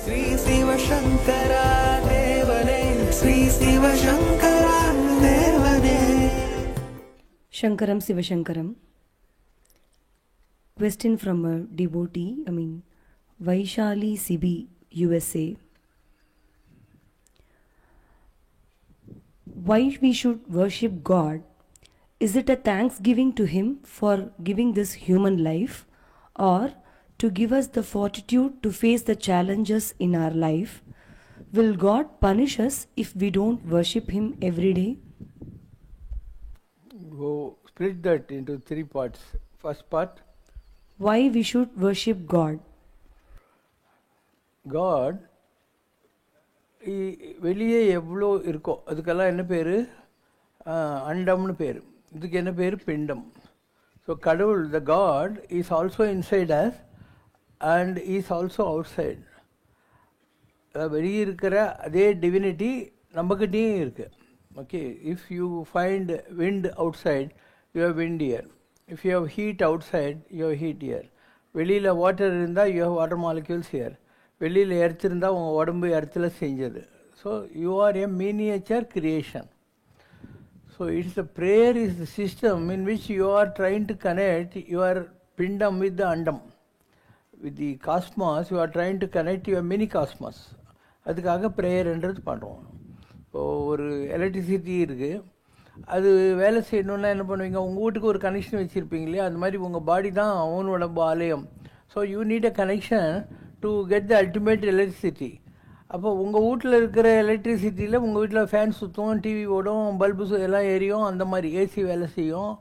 ஸ்ரீ சிவசங்கரா தேவனே, ஸ்ரீ சிவசங்கரா தேவனே. Shankaram Sivashankaram. Question from a devotee, Vaishali Sibi, USA. Why we should worship God? Is it a thanksgiving to Him for giving this human life, or to give us the fortitude to face the challenges in our life? Will God punish us if we don't worship Him every day? Go split that into 3 parts. First part, Why we should worship God? God வெளியே எவ்வளோ இருக்கோ அதுக்கெல்லாம் என்ன பேர்? அண்டம்னு பேர். இதுக்கு என்ன பேர்? பிண்டம். ஸோ கடவுள், the God is also inside us and is also outside. வெளியே இருக்கிற அதே டிவினிட்டி நம்மக்கிட்டேயும் இருக்குது. Okay, if you find wind outside, you have wind here. If you have heat outside, you have heat here. வெளியில் water இருந்தால் you have water molecules here. வெளியில் earth இருந்தால் உங்கள் உடம்பு எர்த்தில் செஞ்சது. So you are a miniature creation. So it's the prayer is the system in which you are trying to connect your பிண்டம் with the அண்டம். With the cosmos you are trying to connect your mini cosmos. அதுக்காக ப்ரேயர்ன்றது பண்ணுறோம். இப்போது ஒரு electricity இருக்குது, அது வேலை செய்யணுன்னா என்ன பண்ணுவீங்க? உங்கள் வீட்டுக்கு ஒரு கனெக்ஷன் வச்சுருப்பீங்க இல்லையா? அந்த மாதிரி உங்கள் பாடி தான் அவன் உடம்பு ஆலயம். So you need a connection to get the ultimate electricity. அப்போ உங்கள் வீட்டில் இருக்கிற எலக்ட்ரிசிட்டியில் உங்கள் வீட்டில் ஃபேன் சுற்றும், டிவி ஓடும், பல்பு எல்லாம் எரியும். அந்த மாதிரி ஏசி வேலை செய்யும்,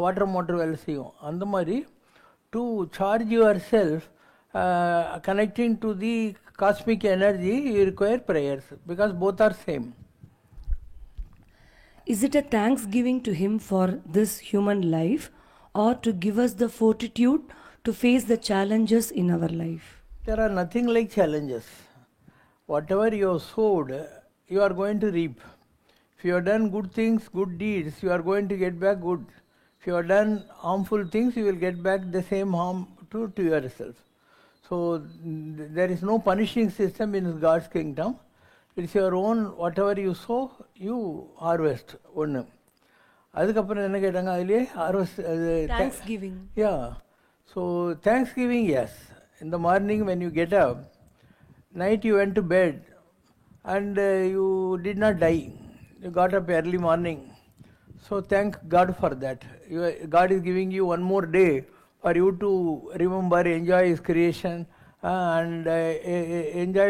வாட்டர் மோட்டர் வேலை செய்யும். அந்த மாதிரி to charge your self connecting to the cosmic energy you require prayers because both are same. Is it a thanksgiving to Him for this human life, or to give us the fortitude to face the challenges in our life? There are nothing like challenges. Whatever you have sowed, you are going to reap. If you have done good things, good deeds, you are going to get back good. If you have done harmful things, you will get back the same harm to yourself. So there is no punishing system in God's kingdom. It's your own, whatever you sow, you harvest. ஒன்று. அதுக்கப்புறம் என்ன கேட்டாங்க அதுலேயே? Thanksgiving. Yeah. So Thanksgiving, yes. In the morning when you get up, night you went to bed and you did not die. You got up early morning. So thank God for that. God is giving you one more day for you to remember, enjoy His creation and enjoy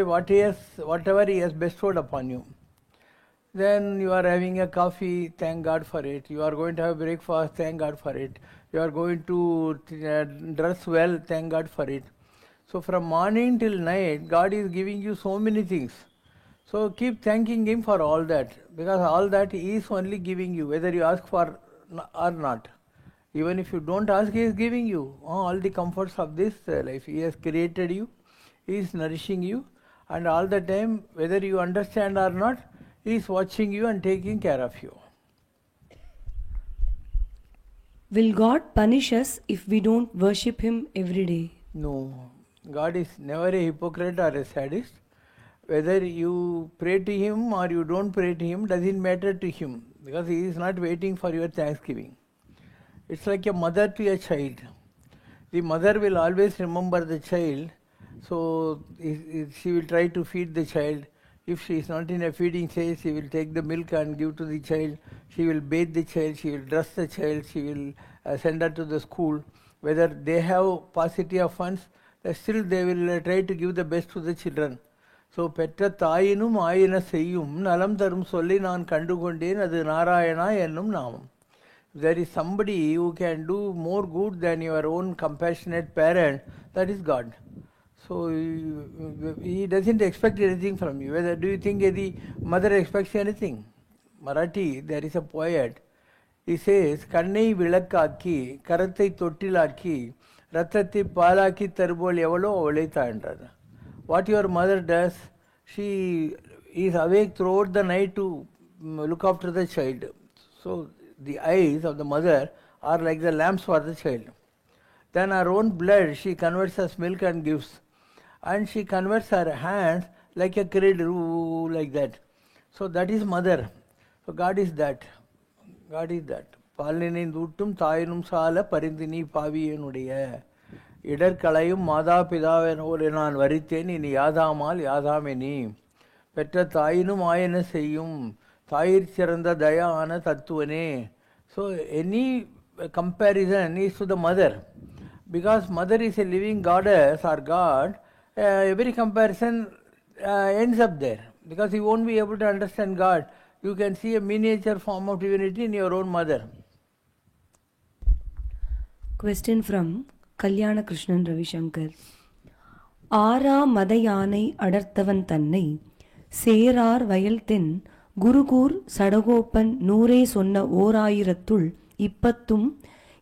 whatever He has bestowed upon you. Then you are having a coffee, thank God for it. You are going to have breakfast, thank God for it. You are going to dress well, thank God for it. So from morning till night, God is giving you so many things. So keep thanking Him for all that, because all that He is only giving you, whether you ask for or not. Even if you don't ask, He is giving you all the comforts of this life. He has created you, He is nourishing you, and all the time, whether you understand or not, He is watching you and taking care of you. Will God punish us if we don't worship Him every day? No. God is never a hypocrite or a sadist. Whether you pray to Him or you don't pray to Him doesn't matter to Him, because He is not waiting for your thanksgiving. It's like a mother to a child. The mother will always remember the child, so she will try to feed the child. If she is not in a feeding stage, she will take the milk and give to the child. She will bathe the child, she will dress the child, she will send her to the school. Whether they have paucity of funds, still they will try to give the best to the children. So பெற்ற தாயினும் ஆயின செய்யும் நலம் தரும் சொல்லி நான் கண்டுகொண்டேன் அது நாராயணா என்னும் நாமம். There is somebody who can do more good than your own compassionate parent, that is God. So He doesn't expect anything from you. Whether do you think the mother expects anything? Marathi, there is a poet. He says, கண்ணை விளக்காக்கி கரத்தை தொட்டிலாக்கி ரத்தத்தை பாலாக்கி தருபோல் எவளோ அவளை தாழ்ந்தார். What your mother does, she is awake throughout the night to look after the child. So the eyes of the mother are like the lamps for the child. Then her own blood she converts as milk and gives. and she converts her hands like a cradle, like that. So that is mother. So God is that. God is that. பாலினை தூட்டும் தாயினும் சால பரிந்தினி பாவியனுடைய இடர்களையும் மாதா பிதாவனோடு நான் வரித்தேன் இனி யாதாமால் யாதாமே நீ பெற்ற தாயினும் ஆயன செய்யும் தாயிற் சிறந்த தயான தத்துவனே. So any comparison is to the mother. Because mother is a living goddess or God, every comparison ends up there. Because you won't be able to understand God. You can see a miniature form of divinity in your own mother. Question from Kalyana Krishnan Ravishankar. ஆரா மத யானை அடர்த்தவன் தன்னை சேரார் வயல் தென் குருகூர் சடகோப்பன் நூறே சொன்ன ஓராயிரத்துள் இப்பத்தும்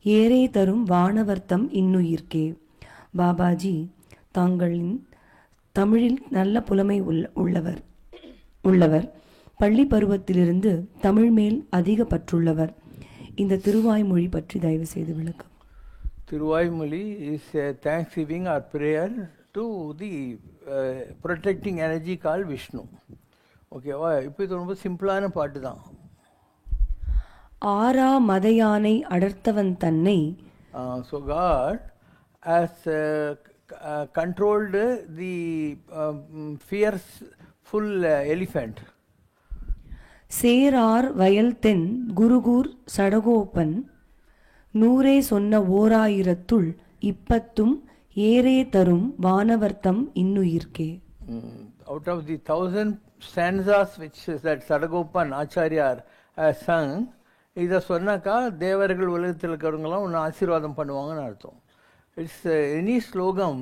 ஏரே தரும் வானவர்த்தம் இன்னுயிர்க்கே. பாபாஜி, தாங்களின் தமிழில் நல்ல புலமை உள்ளவர். பள்ளி பருவத்திலிருந்து தமிழ் மேல் அதிக பற்றுள்ளவர். இந்த திருவாய்மொழி பற்றி தயவு செய்து விளக்கம். Thiruvaimozhi is a thanksgiving or prayer to the protecting energy called Vishnu. ஓகேவா? இப்போ இது ரொம்ப சிம்பிளான பாட்டு தான். ஆரா மதயானை அடர்த்தவன் தன்னை. So God has controlled the fearful elephant. சேரார் வயல் தென் குருகூர் சடகோப்பன் நூறே சொன்ன ஓராயிரத்துள் இப்பத்தும் ஏரே தரும் வானவர்த்தம் இன்னுயிர்க்கே. Out of the 1000 stanzas which that Sadagopan Acharya has sung, இதை சொன்னாக்கா தேவர்கள் உலகத்தில் இருக்கிறவங்களாம் ஒன்று ஆசீர்வாதம் பண்ணுவாங்கன்னு அர்த்தம். இட்ஸ் எனி ஸ்லோகம்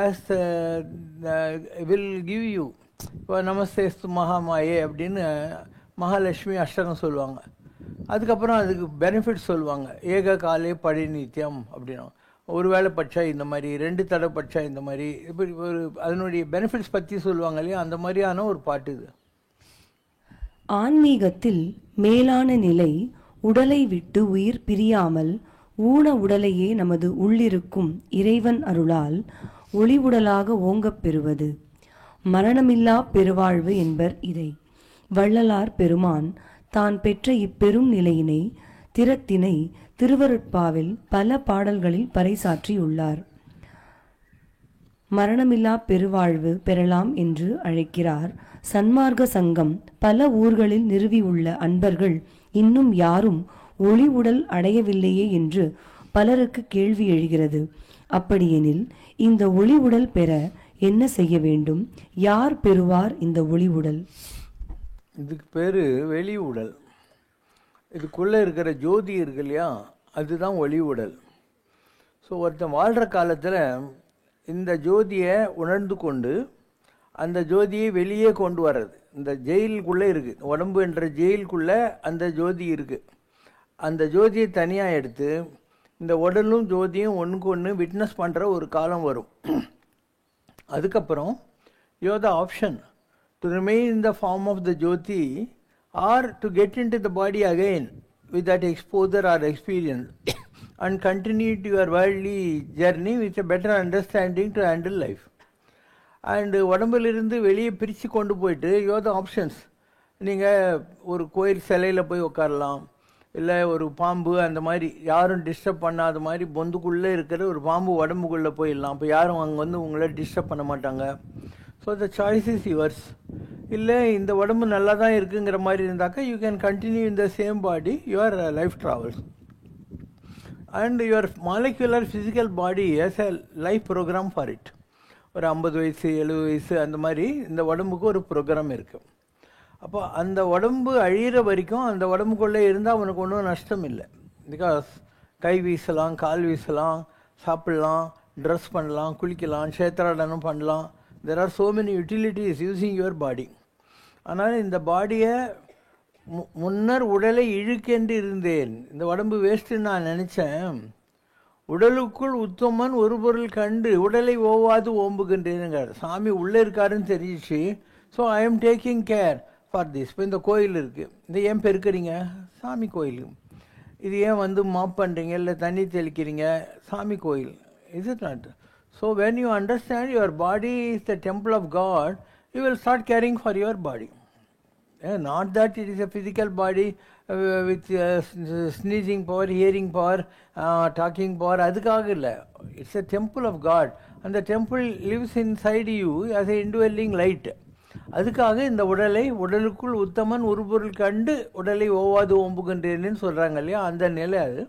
ஆஸ் வில் கிவ் யூ. இப்போ நமஸ்தேஸ்து மகாமாயே அப்படின்னு மகாலட்சுமி அஷ்டகம் சொல்லுவாங்க. அதுக்கப்புறம் அதுக்கு பெனிஃபிட்ஸ் சொல்லுவாங்க. ஏக காலே படி நித்தியம் அப்படின்னா ஒரு வேளை பட்சா இந்த மாதிரி, 2 தடவை பட்சா இந்த மாதிரி, இப்படி ஒரு அதனுடைய பெனிஃபிட்ஸ் பற்றி சொல்லுவாங்க இல்லையா, அந்த மாதிரியான ஒரு பாட்டு இது. ஆன்மீகத்தில் மேலான நிலை உடலை விட்டு உயிர் பிரியாமல் ஊன உடலையே நமது உள்ளிருக்கும் இறைவன் அருளால் ஒளி உடலாக ஓங்கப் பெறுவது மரணமில்லா பெருவாழ்வு என்பர் இதை. வள்ளலார் பெருமான் தான் பெற்ற இப்பெரும் நிலையினை திறத்தினை திருவருட்பாவில் பல பாடல்களில் பறைசாற்றியுள்ளார். மரணமில்லா பெருவாழ்வு பெறலாம் என்று அழைக்கிறார். சன்மார்க்க சங்கம் பல ஊர்களில் நிறுவியுள்ள அன்பர்கள் இன்னும் யாரும் ஒளி உடல் அடையவில்லையே என்று பலருக்கு கேள்வி எழுகிறது. அப்படியெனில் இந்த ஒளி உடல் பெற என்ன செய்ய வேண்டும்? யார் பெறுவார் இந்த ஒளி உடல்? இதுக்கு பேர் வெளி உடல். இதுக்குள்ளே இருக்கிற ஜோதி இருக்கு இல்லையா, அதுதான் ஒளி உடல். ஸோ ஒருத்தன் வாழ்கிற காலத்தில் இந்த ஜோதியை உணர்ந்து கொண்டு அந்த ஜோதியை வெளியே கொண்டு வர்றது. இந்த ஜெயிலுக்குள்ளே இருக்குது, உடம்பு என்ற ஜெயிலுக்குள்ளே அந்த ஜோதி இருக்குது. அந்த ஜோதியை தனியாக எடுத்து இந்த உடலும் ஜோதியும் ஒன்றுக்கு ஒன்று விட்னஸ் பண்ணுற ஒரு காலம் வரும். அதுக்கப்புறம் you have the option to remain in the form of the jyoti or to get in to the body again with that exposure or experience and continue to your worldly journey with a better understanding to handle life. And உடம்பிலிருந்து வெளியே பிரித்து கொண்டு போயிட்டு you have the options. நீங்கள் ஒரு கோயில் சிலையில் போய் உட்காரலாம், இல்லை ஒரு பாம்பு அந்த மாதிரி யாரும் டிஸ்டர்ப் பண்ணாத மாதிரி பொந்துக்குள்ளே இருக்கிற ஒரு பாம்பு உடம்புக்குள்ளே போயிடலாம். இப்போ யாரும் அங்கே வந்து உங்களை டிஸ்டர்ப் பண்ண மாட்டாங்க. So the choice is yours. இல்லை இந்த உடம்பு நல்லா தான் இருக்குங்கிற மாதிரி இருந்தாக்கா you can continue in the same body your life travels. And your molecular physical body has a life program for it. ஒரு 50 வயசு 70 வயசு அந்த மாதிரி இந்த உடம்புக்கு ஒரு ப்ரோக்ராம் இருக்குது. அப்போ அந்த உடம்பு அழியிற வரைக்கும் அந்த உடம்புக்குள்ளே இருந்தால் அவனுக்கு ஒன்றும் நஷ்டம் இல்லை. பிகாஸ் கை வீசலாம், கால் வீசலாம், சாப்பிடலாம், ட்ரெஸ் பண்ணலாம், குளிக்கலாம், க்ஷேத்ராடனம் பண்ணலாம். There are so many utilities using your body. ஆனால் இந்த பாடியை முன்னர் உடலை இழுக்கென்று இருந்தேன், இந்த உடம்பு வேஸ்ட்டுன்னு நான் நினச்சேன். உடலுக்குள் உத்தமன் ஒரு பொருள் கண்டு உடலை ஓவாது ஓம்புகின்றேனுங்கிறார். சாமி உள்ளே இருக்காருன்னு தெரிஞ்சிச்சு. So I am taking care for this. இப்போ இந்த கோயில் இருக்குது, இதை ஏன் பெருக்கிறீங்க? சாமி கோயில். இது ஏன் வந்து மாப் பண்ணுறீங்க, இல்லை தண்ணி தெளிக்கிறீங்க? சாமி கோயில். Is it not? So when you understand your body is the temple of God, you will start caring for your body. Not that it is a physical body with sneezing power, hearing power, talking power. அதுக்காக இல்லை. It's a temple of God. And the temple lives inside you as a indwelling light. அதுக்காக இந்த உடலுக்குள் உத்தமன் ஒரு பொருள் கண்டு உடலை ஓவாது ஓம்புகின்றேன்னு சொல்கிறாங்க இல்லையா, அந்த நிலை அது.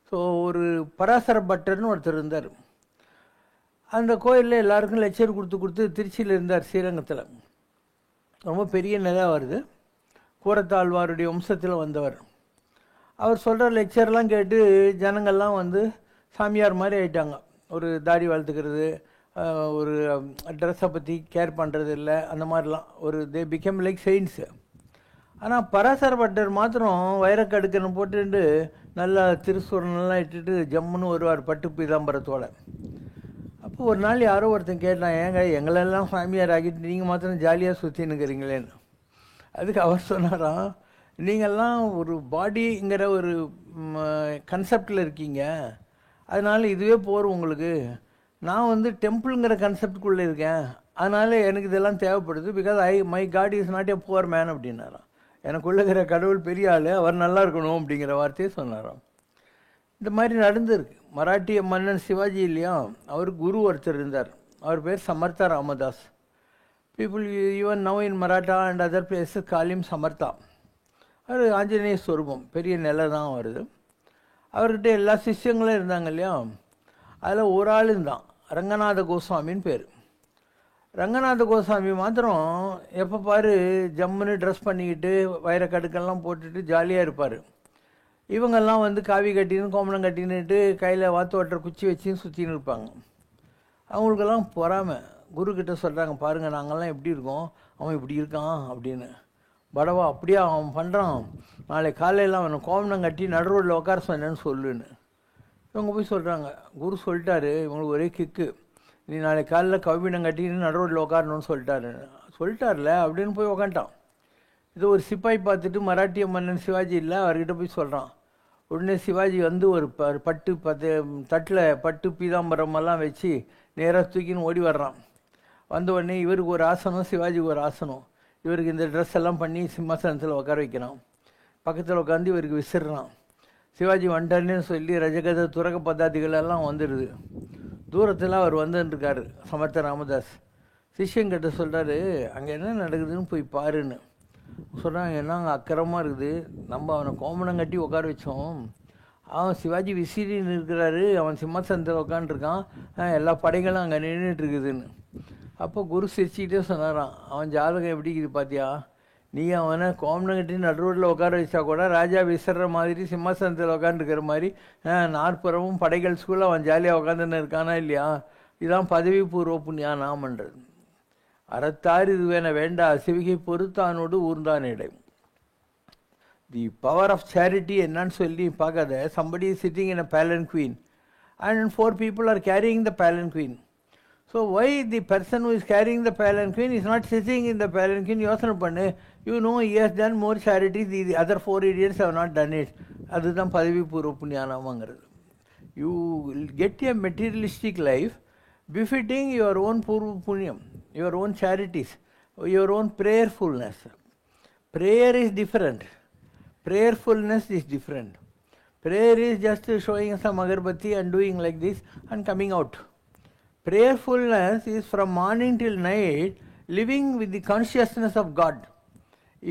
ஸோ ஒரு பராசர பட்டர்னு ஒருத்தர் இருந்தார். அந்த கோயிலில் எல்லாருக்கும் லெக்சர் கொடுத்து திருச்சியில் இருந்தார், ஸ்ரீரங்கத்தில். ரொம்ப பெரிய நிலை வருது. கூரத்தாழ்வாருடைய வம்சத்தில் வந்தவர். அவர் சொல்கிற லெக்சர்லாம் கேட்டு ஜனங்கள்லாம் வந்து சாமியார் மாதிரி ஆயிட்டாங்க. ஒரு தாடி வளர்த்துக்கிறது, ஒரு ட்ரெஸ்ஸை பற்றி கேர் பண்ணுறது இல்லை, அந்த மாதிரிலாம் ஒரு தே பிகம் லைக் செயின்ஸு. ஆனால் பராசர பட்டர் மாத்திரம் வைரக்கடுக்கன்னு போட்டுட்டு நல்லா திருசூரனெல்லாம் இட்டுட்டு ஜம்முன்னு வருவார் பட்டு பீதாம்பரத்தோட. அப்போ ஒரு நாள் யாரோ ஒருத்தன் கேட்டான், ஏங்க எங்களெல்லாம் சாமியார் ஆகிட்டு நீங்கள் மாத்திரம் ஜாலியாக சுற்றினுக்கிறீங்களேன்னு. அதுக்கு அவர் சொன்னாராம், நீங்கள்லாம் ஒரு பாடிங்கிற ஒரு கன்செப்டில் இருக்கீங்க, அதனால் இதுவே போகிறோம் உங்களுக்கு. நான் வந்து டெம்பிளுங்கிற கன்செப்டுக்குள்ளே இருக்கேன், அதனால் எனக்கு இதெல்லாம் தேவைப்படுது. Because my God is not a poor man அப்படின்னாராம். எனக்குள்ள இருக்கிற கடவுள் பெரிய ஆள், அவர் நல்லா இருக்கணும் அப்படிங்கிற வார்த்தையை சொன்னாராம். இந்த மாதிரி நடந்துருக்கு. மராட்டிய மன்னன் சிவாஜி இல்லையா, அவர் குரு ஒருத்தர் இருந்தார். அவர் பேர் Samartha Ramdas. People even now in Maratha and other places call him Samartha. அவர் ஆஞ்சநேய ஸ்வரூபம், பெரிய நிலை தான் வருது. அவர்கிட்ட எல்லா சிஷ்யங்களும் இருந்தாங்க இல்லையா, அதில் ஒரு ஆள் இருந்தான், ரங்கநாத கோஸ்வாமின்னு பேர். ரங்கநாத கோஸ்வாமி மாத்திரம் எப்போ பாரு ஜம்முன்னு ட்ரெஸ் பண்ணிக்கிட்டு வைரக்கடுக்கெல்லாம் போட்டுட்டு ஜாலியாக இருப்பார். இவங்கெல்லாம் வந்து காவி கட்டின்னு கோமணம் கட்டின்னுட்டு கையில் வாத்து ஓட்டுற குச்சி வச்சுன்னு சுற்றின்னு இருப்பாங்க. அவங்களுக்கெல்லாம் பொறாமை. குருக்கிட்ட சொல்கிறாங்க, பாருங்கள் நாங்கள்லாம் எப்படி இருக்கோம், அவன் இப்படி இருக்கான் அப்படின்னு. படவா அப்படியே அவன் பண்ணுறான், நாளை காலையில் அவனை கோமணம் கட்டி நடு ரோட்டில் உட்கார சொன்னேன்னு சொல்லுன்னு. இவங்க போய் சொல்கிறாங்க, குரு சொல்லிட்டாரு, இவங்களுக்கு ஒரே கிக்கு, நீ நாளை காலையில் கவினம் கட்டின்னு நடு ரோட்டில் உட்காரணும்னு சொல்லிட்டார்ல அப்படின்னு போய் உக்காண்டான். இது ஒரு சிப்பாய் பார்த்துட்டு மராட்டிய மன்னன் சிவாஜி இல்லை, அவர்கிட்ட போய் சொல்கிறான். உடனே சிவாஜி வந்து ஒரு தட்டில் பட்டு பீதாம்பரமெல்லாம் வச்சு நேராக தூக்கின்னு ஓடி வர்றான். வந்த உடனே இவருக்கு ஒரு ஆசனம், சிவாஜிக்கு ஒரு ஆசனம். இவருக்கு இந்த ட்ரெஸ் எல்லாம் பண்ணி சிம்மாசனத்தில் உட்கார வைக்கிறான். பக்கத்தில் உட்காந்து இவருக்கு விசிறான். சிவாஜி வந்துட்டாருன்னு சொல்லி ரஜகத துரக பதாதிகள் எல்லாம் வந்துடுது. தூரத்தில் அவர் வந்துட்டுருக்காரு சமர்த்த ராமதாஸ். சிஷ்யங்கிட்ட சொல்கிறாரு, அங்கே என்ன நடக்குதுன்னு போய் பாருன்னு சொல்கிறாங்க. என்ன அங்கே அக்கறமாக இருக்குது, நம்ம அவனை கோமணம் கட்டி உட்கார வச்சோம், அவன் சிவாஜி விசிறின்னு இருக்கிறாரு, அவன் சிம்மாசனத்தில் உட்காந்துருக்கான், எல்லா படைகளும் அங்கே நின்றுட்டுருக்குதுன்னு. அப்போ குரு சிரிச்சுக்கிட்டே சொன்னாரான், அவன் ஜாதகம் எப்படி இருக்குது பார்த்தியா, நீ அவனை கோமணம் கட்டி நடுரோட்டில் உட்கார வச்சா கூட ராஜா விசிற மாதிரி சிம்மாசனத்தில் உட்காந்துருக்கிற மாதிரி நாற்புறமும் படைகள் ஸ்கூலில் அவன் ஜாலியாக உட்காந்துன்னு இருக்கானா இல்லையா, இதுதான் பதவி பூர்வ புண்ணியா நாம் பண்ணுறது. அறத்தார் இதுவேன வேண்டா சிவிகை பொறுத்தானோடு ஊர்ந்தான் இடை. தி பவர் ஆஃப் சேரிட்டி என்னன்னு சொல்லி பார்க்காத. somebody is sitting in a palanquin and 4 people are carrying the palanquin. So why the person who is carrying the palanquin is not sitting in the palanquin? யோசனை பண்ணு. You know he has done more charity, the other 4 idiots have not done it. அதுதான் பதவி பூர்வ புண்ணியானாமங்கிறது. You get a materialistic life befitting your own purva punyam, your own charities, your own prayerfulness. Prayer is different. Prayerfulness is different. Prayer is just showing some agarbatti and doing like this and coming out. Prayerfulness is from morning till night living with the consciousness of God.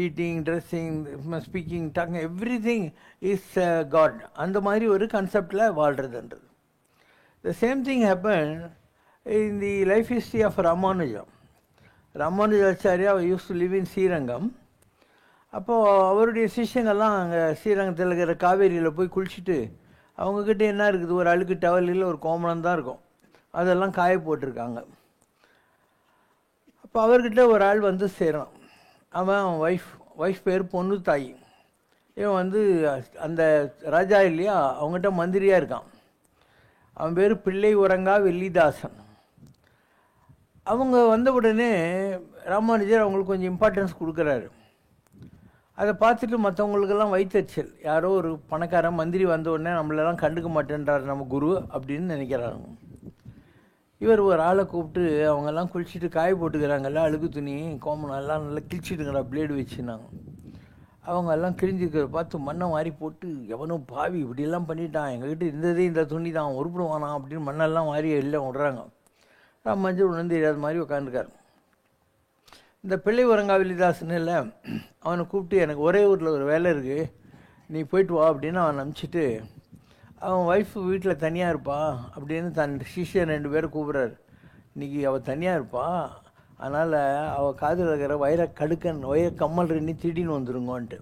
Eating, dressing, speaking, talking, everything is God. அந்த மாதிரி ஒரு கான்செப்டில் வாழ்கிறதுன்றது. The same thing happened in the life history of Ramanuja. Ramanujacharya used to live in Srirangam. அப்போது அவருடைய சிஷ்யங்கள்லாம் அங்கே ஸ்ரீரங்கத்தில் இருக்கிற காவேரியில் போய் குளிச்சுட்டு அவங்கக்கிட்ட என்ன இருக்குது, ஒரு அழுக்கு டவலில் ஒரு கோமணம் தான் இருக்கும், அதெல்லாம் காய போட்டிருக்காங்க. அப்போ அவர்கிட்ட ஒரு ஆள் வந்து சேரான். அவன் ஒய்ஃப் பேர் பொண்ணு தாய். இவன் வந்து அந்த ராஜா இல்லையா, அவங்ககிட்ட மந்திரியாக இருக்கான். அவன் பேர் பிள்ளை உறங்கா வெள்ளிதாசன். அவங்க வந்த உடனே ராமானுஜர் அவங்களுக்கு கொஞ்சம் இம்பார்ட்டன்ஸ் கொடுக்குறாரு. அதை பார்த்துட்டு மற்றவங்களுக்கெல்லாம் வயிற்றுச்சல், யாரோ ஒரு பணக்கார மந்திரி வந்த உடனே நம்மளெல்லாம் கண்டுக்க மாட்டேன்றார் நம்ம குரு அப்படின்னு நினைக்கிறாங்க. இவர் ஒரு ஆளை கூப்பிட்டு அவங்கெல்லாம் குளிச்சுட்டு காய போட்டுக்கிறாங்கல்ல, அழுக்கு துணி கோமணம் எல்லாம் நல்லா கிழிச்சிட்டுங்கடா பிளேடு வச்சுனாங்க. அவங்க எல்லாம் கிழிஞ்சிருக்கிறத பார்த்து மண்ணை வாரி போட்டு, எவனும் பாவி இப்படியெல்லாம் பண்ணிட்டான், எங்ககிட்ட இருந்ததே இந்த துணி தான், உருப்பிடுவானா அப்படின்னு மண்ணெல்லாம் வாரி எல்லாம் விடுறாங்க. ராமானுஜர் ஒன்றும் தெரியாத மாதிரி உட்காந்துருக்காரு. இந்த பிள்ளை வரங்காவிலிதாசன் இல்லை, அவனை கூப்பிட்டு எனக்கு ஒரே ஊரில் ஒரு வேலை இருக்குது, நீ போயிட்டு வா அப்படின்னு அவன் அனுப்பிச்சிட்டு, அவன் ஒய்ஃபு வீட்டில் தனியாக இருப்பா அப்படின்னு தன் சிஷ்யன் 2 பேரை கூப்பிட்றாரு. இன்றைக்கி அவள் தனியாக இருப்பா, அதனால் அவள் காதில் இருக்கிற வைர கம்மல் 2 திடீர்னு வந்துருங்கோன்ட்டு.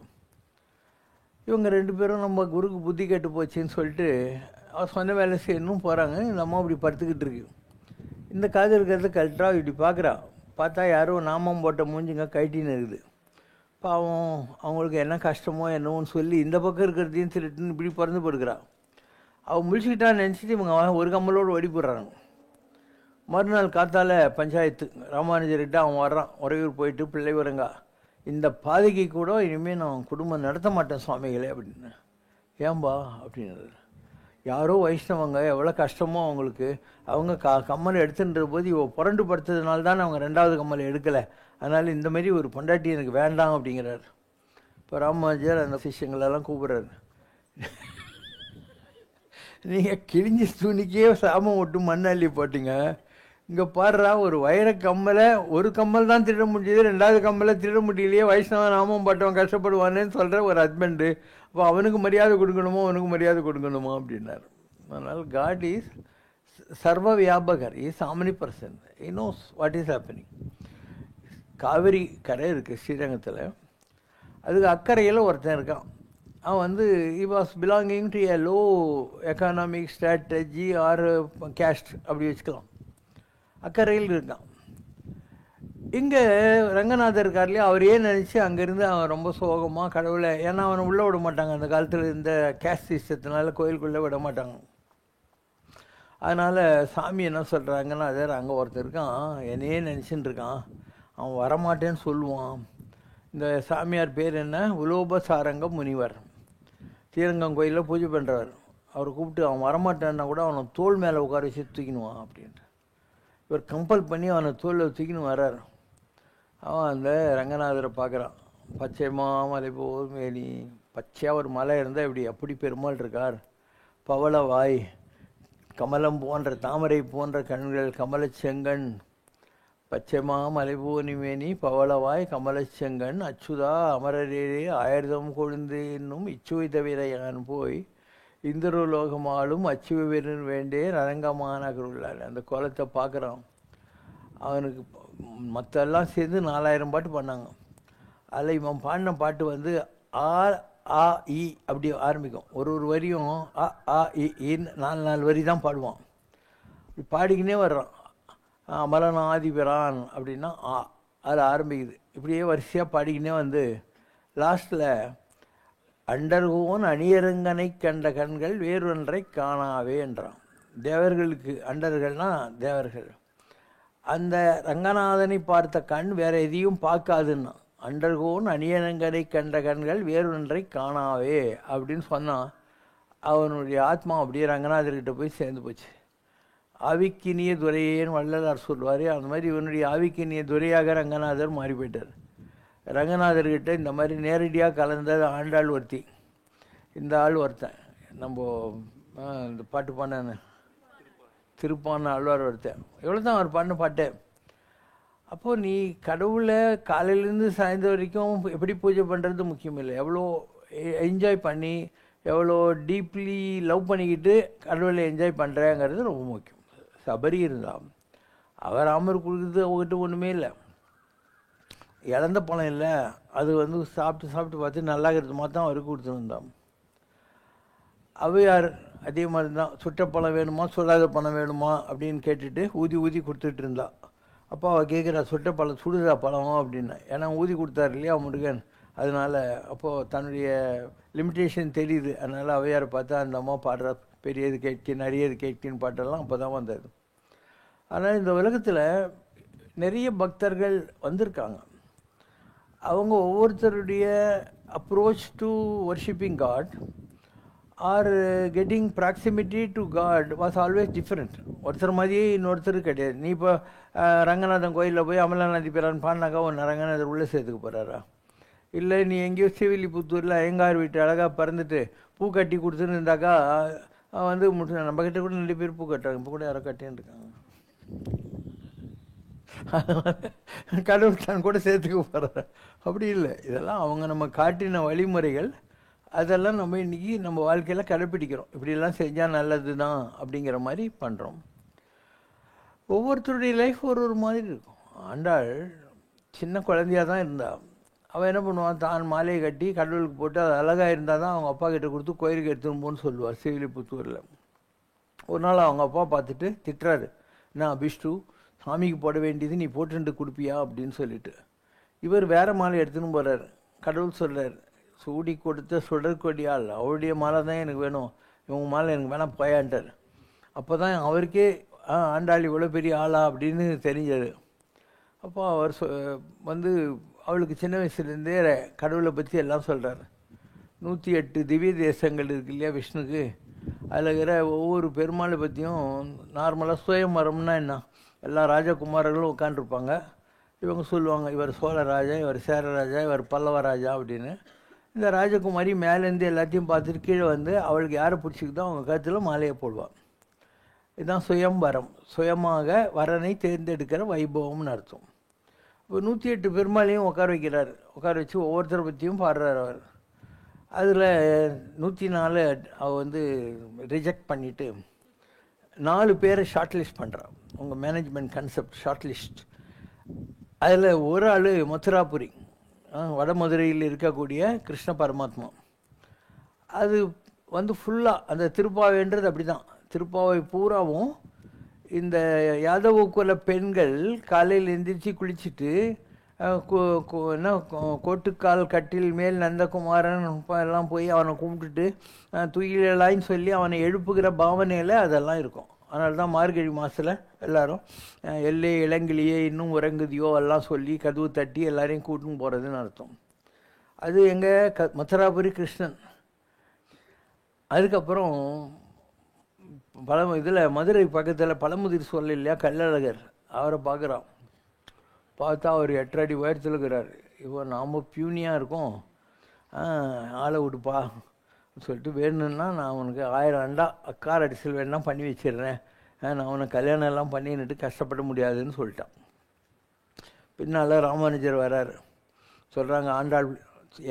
இவங்க 2 பேரும் நம்ம குருக்கு புத்தி கெட்டு போச்சுன்னு சொல்லிட்டு அவள் சொன்ன வேலை செய்யணும் போகிறாங்க. இந்த அம்மா இப்படி படுத்துக்கிட்டு இருக்கு. இந்த காது இருக்கிறத கரெக்டாக இப்படி பார்க்குறா. பார்த்தா யாரோ நாமம் போட்ட மூஞ்சிங்க கைட்டின்னு இருக்குது. பாவம் அவங்களுக்கு என்ன கஷ்டமோ என்னவோன்னு சொல்லி இந்த பக்கம் இருக்கிறதையும் திருட்டுன்னு இப்படி பிறந்து போடுக்கிறா. அவள் முழிச்சுக்கிட்டான்னு நினச்சிட்டு இவங்க ஒரு கம்மலோடு ஓடி போடுறாங்க. மறுநாள் காத்தால பஞ்சாயத்து ராமானுஜர்கிட்ட அவன் வர்றான். உறையூர் போயிட்டு பிள்ளை வரங்கா, இந்த பாதைக்கு கூட இனிமேல் நான் குடும்பம் நடத்த மாட்டேன் சுவாமிகளே அப்படின்னு. ஏன்பா அப்படின்றது, யாரோ வைஷ்ணவங்க எவ்வளோ கஷ்டமோ அவங்களுக்கு, அவங்க கம்மல் எடுத்துன்ற போது இவ புரண்டு படுத்ததுனால தான் அவங்க 2வது கம்மல் எடுக்கலை, அதனால் இந்த மாதிரி ஒரு பொண்டாட்டி எனக்கு வேண்டாம் அப்படிங்கிறார். இப்போ ராமானுஜர் அந்த சிஷ்யங்களெல்லாம் கூப்பிட்றாரு, நீங்கள் கிழிஞ்ச துணிக்கே சாமம் விட்டு மண்ணள்ளி போட்டிங்க, இங்கே பாடுறா ஒரு வைர கம்மலை ஒரு கம்மல் தான் திருட முடியுது, 2வது கம்மலை திருட முடியலையே, வைஷ்ணவ நாமம் பட்டவன் கஷ்டப்படுவானேன்னு சொல்கிற ஒரு ஹஸ்பண்டு, அப்போ அவனுக்கு மரியாதை கொடுக்கணுமோ அவனுக்கு மரியாதை கொடுக்கணுமோ அப்படின்னாரு. அதனால் காட் இஸ் சர்வ வியாபகர், is omni person, he knows what is happening. Kaveri கரை இருக்குது ஸ்ரீரங்கத்தில், அதுக்கு அக்கறையில் ஒருத்தன் இருக்கான். அவன் he was belonging to a low economic strategy or caste அப்படி வச்சுக்கலாம். அக்கறையில் இருக்கான். இங்கே ரங்கநாதர் இருக்கார்லையே, அவர் ஏன் நினச்சி அங்கேருந்து அவன் ரொம்ப சோகமாக கடவுளை, ஏன்னா அவனை உள்ளே விட மாட்டாங்க அந்த காலத்தில், இந்த கேஸ்ட் சிஸ்டத்தினால கோயிலுக்குள்ளே விட மாட்டாங்க. அதனால் சாமி என்ன சொல்கிறாங்கன்னா, அதே அங்கே ஒருத்தர் இருக்கான் என்னையே நினச்சின்னு இருக்கான், அவன் வரமாட்டேன்னு சொல்லுவான். இந்த சாமியார் பேர் என்ன, உலோபசாரங்க முனிவர், ஸ்ரீரங்கம் கோயிலில் பூஜை பண்ணுறவர். அவரை கூப்பிட்டு அவன் வரமாட்டேன்னா கூட அவனை தோல் மேலே உட்கார வச்சு தூக்கினுவான் அப்படின்ட்டு. இவர் கம்பல் பண்ணி அவனை தோலில் தூக்கின்னு வர்றார். அவன் அந்த ரங்கநாதரை பார்க்குறான். பச்சை மாமலை போல் மேனி, பச்சையாக ஒரு மலை இருந்தால் இப்படி அப்படி பெருமாள் இருக்கார், பவள வாய், கமலம் போன்ற தாமரை போன்ற கண்கள், கமலச்செங்கண், பச்சைமா மலைபூனிமேனி பவளவாய் கமலச்செங்கண், அச்சுதா அமரரே ஆயிரதம் கொழுந்து என்னும் இச்சுவை தவிர யான் போய் இந்திரலோகமாலும் அச்சுவை வீரன் வேண்டே நரங்கமான உள்ளார். அந்த கோலத்தை பார்க்குறான். அவனுக்கு மற்றெல்லாம் சேர்ந்து 4000 பாட்டு பண்ணாங்க. அதில் இவன் பாடின பாட்டு ஆ ஆ இ அப்படி ஆரம்பிக்கும். ஒரு வரியும் ஆ ஆ இன்னு 4 வரி தான் பாடுவான். இப்படி பாடிக்கினே வர்றான். அமரநாதிபிரான் அப்படின்னா அதில் ஆரம்பிக்குது. இப்படியே வரிசையாக பாடிக்கினே லாஸ்ட்டில் அண்டர்கோன் அணியரங்கனை கண்ட கண்கள் வேறொன்றை காணாவே என்றான். தேவர்களுக்கு அண்டர்கள்னா தேவர்கள், அந்த ரங்கநாதனை பார்த்த கண் வேற எதையும் பார்க்காதுன்னா, அண்டர்கோன் அணியரங்கனை கண்ட கண்கள் வேறொன்றை காணாவே அப்படின்னு சொன்னான். அவனுடைய ஆத்மா அப்படியே ரங்கநாதர்கிட்ட போய் சேர்ந்து போச்சு. ஆவிக்கினிய துரையேன்னு வள்ளலார் சொல்வார். அந்த மாதிரி இவனுடைய ஆவிக்கினிய துரையாக ரங்கநாதர் மாறி போயிட்டார். ரங்கநாதர்கிட்ட இந்த மாதிரி நேரடியாக கலந்தது ஆண்டாள் ஒருத்தி, இந்த ஆள் ஒருத்தன், நம்ம இந்த பாட்டு பாடின திருப்பான ஆழ்வார் ஒருத்தன். எவ்வளோ தான் அவர் பாடின பாட்டு. அப்போது நீ கடவுளை காலையிலேருந்து சாயந்தரம் வரைக்கும் எப்படி பூஜை பண்ணுறது முக்கியம் இல்லை, எவ்வளோ என்ஜாய் பண்ணி எவ்வளோ டீப்லி லவ் பண்ணிக்கிட்டு கடவுளை என்ஜாய் பண்ணுறேங்கிறது ரொம்ப முக்கியம். சபரி இருந்தால் அவர் ராமர் கொடுக்குறது அவங்ககிட்ட ஒன்றுமே இல்லை, இழந்த பழம் இல்லை, அது சாப்பிட்டு பார்த்து நல்லா இருக்கிறது மாதிரி தான் அவருக்கு கொடுத்துருந்தான். அவையார் அதே மாதிரி தான், சுட்ட பழம் வேணுமா சுடாத பழம் வேணுமா அப்படின்னு கேட்டுட்டு ஊதி ஊதி கொடுத்துட்டு இருந்தா. அப்போ அவள் கேட்குறா, சுட்ட பழம் சுடுதா பழம் அப்படின்னா, ஏன்னா ஊதி கொடுத்தாரு இல்லையா முருகன், அதனால் அப்போது தன்னுடைய லிமிட்டேஷன் தெரியுது. அதனால் அவையாரை பார்த்தா அந்த அம்மா பாடுற பெரியது கேட்க நிறையது கேட்கின்னு பாட்டெல்லாம் அப்போ தான் வந்தது. ஆனால் இந்த உலகத்தில் நிறைய பக்தர்கள் வந்திருக்காங்க. அவங்க ஒவ்வொருத்தருடைய approach to worshipping God, or getting proximity to God was always different. ஒருத்தர் மாதிரியே இன்னொருத்தர் கிடையாது. நீ இப்போ ரங்கநாதன் கோயிலில் போய் அமலாநதி பிறான்னு பாடினாக்கா ஒன்று ரங்கநாதர் உள்ளே சேர்த்துக்க போகிறாரா? இல்லை நீ எங்கேயோ ஸ்ரீவில்லிபுத்தூரில் ஐயங்கார் வீட்டு அழகாக பறந்துட்டு பூ கட்டி கொடுத்துன்னு இருந்தாக்கா வந்து நம்மக்கிட்ட கூட நிறைய பேர் பூ கட்டுறாங்க. இப்போ கூட யாரோ கட்டின்னு இருக்காங்க. கடவுள் தான் கூட சேர்த்துக்க போகிறார். அப்படி இல்லை. இதெல்லாம் அவங்க நம்ம காட்டின வழிமுறைகள். அதெல்லாம் நம்ம இன்றைக்கி நம்ம வாழ்க்கையில் கடைப்பிடிக்கிறோம். இப்படிலாம் செஞ்சால் நல்லது தான் அப்படிங்கிற மாதிரி பண்ணுறோம். ஒவ்வொருத்தருடைய லைஃப் ஒரு மாதிரி இருக்கும். ஆண்டாள் சின்ன குழந்தையாக தான் இருந்தாள். அவன் என்ன பண்ணுவான், தான் மாலையை கட்டி கடவுளுக்கு போட்டு அது அழகாக இருந்தால் தான் அவங்க அப்பா கிட்ட கொடுத்து கோயிலுக்கு எடுத்துன்னு போன்னு சொல்லுவாள் ஸ்ரீவில்லிபுத்தூரில். ஒரு நாள் அவங்க அப்பா பார்த்துட்டு திட்டுறாரு, நான் அபிஷ்டு சாமிக்கு போட வேண்டியது நீ போட்டுட்டு கொடுப்பியா அப்படின்னு சொல்லிட்டு. இவர் வேறு மாலை எடுத்துன்னு போகிறார். கடவுள் சொல்கிறார், சூடி கொடுத்த சுடற்கொடியால் அவருடைய மாலை தான் எனக்கு வேணும், இவங்க மாலை எனக்கு வேணாம் போயான்ட்டார். அப்போ தான் அவருக்கே ஆண்டாள் இவ்வளோ பெரிய ஆளா அப்படின்னு தெரிஞ்சது. அப்போ அவர் வந்து அவளுக்கு சின்ன வயசுலேருந்தே கடவுளை பற்றி எல்லாம் சொல்கிறார். 108 திவ்ய தேசங்கள் இருக்கு இல்லையா விஷ்ணுக்கு. அதில் இருக்கிற ஒவ்வொரு பெருமாளை பற்றியும் நார்மலாக சுயமரம்னா என்ன, எல்லா ராஜகுமாரர்களும் உட்காந்துருப்பாங்க. இவங்க சொல்லுவாங்க, இவர் சோழ ராஜா, இவர் சேர ராஜா, இவர் பல்லவ ராஜா அப்படின்னு. இந்த ராஜகுமாரி மேலேருந்து எல்லாத்தையும் பார்த்துட்டு கீழே வந்து அவளுக்கு யாரை பிடிச்சிக்கிதோ அவங்க கழுத்தில் மாலையை போடுவாள். இதுதான் சுயம்பரம், சுயமாக வரனை தேர்ந்தெடுக்கிற வைபவம்னு அர்த்தம். இப்போ 108 பெருமாளையும் உட்கார வைக்கிறார். உட்கார வச்சு ஒவ்வொருத்தரை பற்றியும் பாடுறார் அவர். அதில் 104 அவள் வந்து ரிஜெக்ட் பண்ணிவிட்டு 4 பேரை ஷார்ட் லிஸ்ட் பண்ணுறான். உங்கள் மேனேஜ்மெண்ட் கான்செப்ட் ஷார்ட் லிஸ்ட். அதில் ஒரு ஆள் மதுராபுரி, வட மதுரையில் இருக்கக்கூடிய கிருஷ்ண பரமாத்மா. அது வந்து ஃபுல்லாக அந்த திருப்பாவைன்றது அப்படி தான். திருப்பாவை பூராவும் இந்த யாதவ குல பெண்கள் காலையில் எந்திரிச்சு குளிச்சுட்டு என்ன கோட்டுக்கால் கட்டில் மேல் நந்தகுமாரன் எல்லாம் போய் அவனை கும்பிட்டுட்டு துயிலாயின்னு சொல்லி அவனை எழுப்புகிற பாவனையில் அதெல்லாம் இருக்கும். அதனால தான் மார்கழி மாதத்தில் எல்லோரும் எல்லை இளங்கிலியே இன்னும் உறங்குதியோ எல்லாம் சொல்லி கதவு தட்டி எல்லாரையும் கூட்டின்னு போகிறதுன்னு அர்த்தம். அது எங்கள் மதுராபுரி கிருஷ்ணன். அதுக்கப்புறம் இதில் மதுரை பக்கத்தில் பழமுதிர் சொல்ல இல்லையா கள்ளழகர், அவரை பார்க்குறான். பார்த்தா அவர் 8 அடி உயரத்தில் இருக்கிறார். இப்போ நாம் பியூனியாக இருக்கோம், ஆளை விடுப்பா சொல்லிட்டு வேணும்னா நான் உனக்கு 1000 அண்டா அக்கார் அடிசல் வேணுன்னா பண்ணி வச்சிடுறேன், நான் அவனை கல்யாணம் எல்லாம் பண்ணின்னுட்டு கஷ்டப்பட முடியாதுன்னு சொல்லிட்டான். பின்னால் ராமானுஜர் வரார். சொல்கிறாங்க, ஆண்டாள்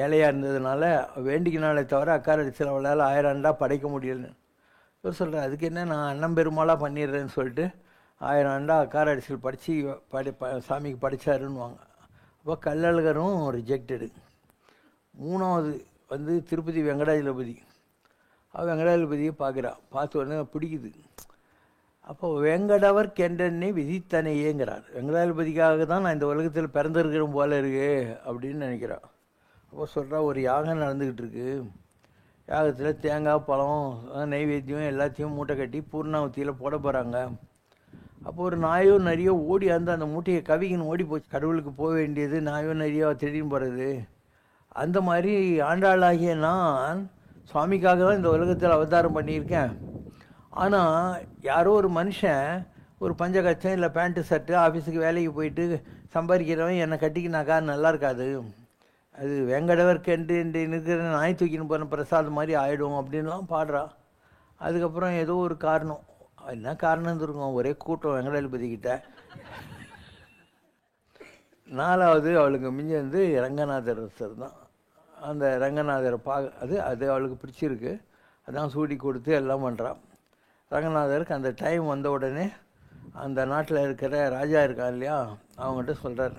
ஏழையாக இருந்ததுனால வேண்டிக்கினாலே தவிர அக்கார் அடிசல் அவளால் 1000 அண்டா படைக்க முடியலன்னு. இவர் சொல்கிறார், அதுக்கு என்ன நான் அண்ணன் பெருமாளாக பண்ணிடுறேன்னு சொல்லிட்டு 1000 அண்டா அக்கார் அடிசல் படித்து சாமிக்கு படித்தாருன்னுவாங்க. அப்போ கள்ளழகரும் ரிஜெக்டடு. 3வது வந்து திருப்பதி வெங்கடாஜலபதி. வெங்கடாஜலபதியை பார்த்த உடனே பிடிக்குது. அப்போ வெங்கடவர் கெண்டனே விதித்தனையேங்கிறார். வெங்கடாஜலபதிக்காக தான் நான் இந்த உலகத்தில் பிறந்திருக்கிறோம் போல இருக்கு அப்படின்னு நினைக்கிறான். அப்போ சொல்கிறா, ஒரு யாகம் நடந்துக்கிட்டு இருக்கு. யாகத்தில் தேங்காய் பழம் நைவேத்தியம் எல்லாத்தையும் மூட்டை கட்டி பூர்ணாவத்தியில் போட போகிறாங்க. அப்போ ஒரு நாயோ நிறைய ஓடி அந்த மூட்டையை கவிக்கின்னு ஓடி போச்சு. கடவுளுக்கு போக வேண்டியது நாயோ நிறைய திடீர்னு போகிறது. அந்த மாதிரி ஆண்டாளாகிய நான் சுவாமிக்காக தான் இந்த உலகத்தில் அவதாரம் பண்ணியிருக்கேன். ஆனால் யாரோ ஒரு மனுஷன் ஒரு பஞ்சகச்சம் இல்லை பேண்ட்டு ஷர்ட்டு ஆஃபீஸுக்கு வேலைக்கு போயிட்டு சம்பாதிக்கிறவன் என்னை கட்டிக்கினாக்கா நல்லா இருக்காது, அது வெங்கடவர்க்கென்று இருக்கிற நாய் தூக்கின்னு போன பிரசாதம் மாதிரி ஆகிடும் அப்படின்லாம் பாடுறா. அதுக்கப்புறம் ஏதோ ஒரு காரணம், என்ன காரணம் இருந்திருக்கும், ஒரே கூட்டம் வெங்கடாஜலபதிக்கிட்ட. 4வது அவளுக்கு மிஞ்சி வந்து ரங்கநாதர் சார் தான். அந்த ரங்கநாதரை அது அவளுக்கு பிடிச்சிருக்கு. அதான் சூடி கொடுத்து எல்லாம் பண்ணுறான். ரங்கநாதருக்கு அந்த டைம் வந்த உடனே அந்த நாட்டில் இருக்கிற ராஜா இருக்கான் இல்லையா, அவங்ககிட்ட சொல்கிறார்,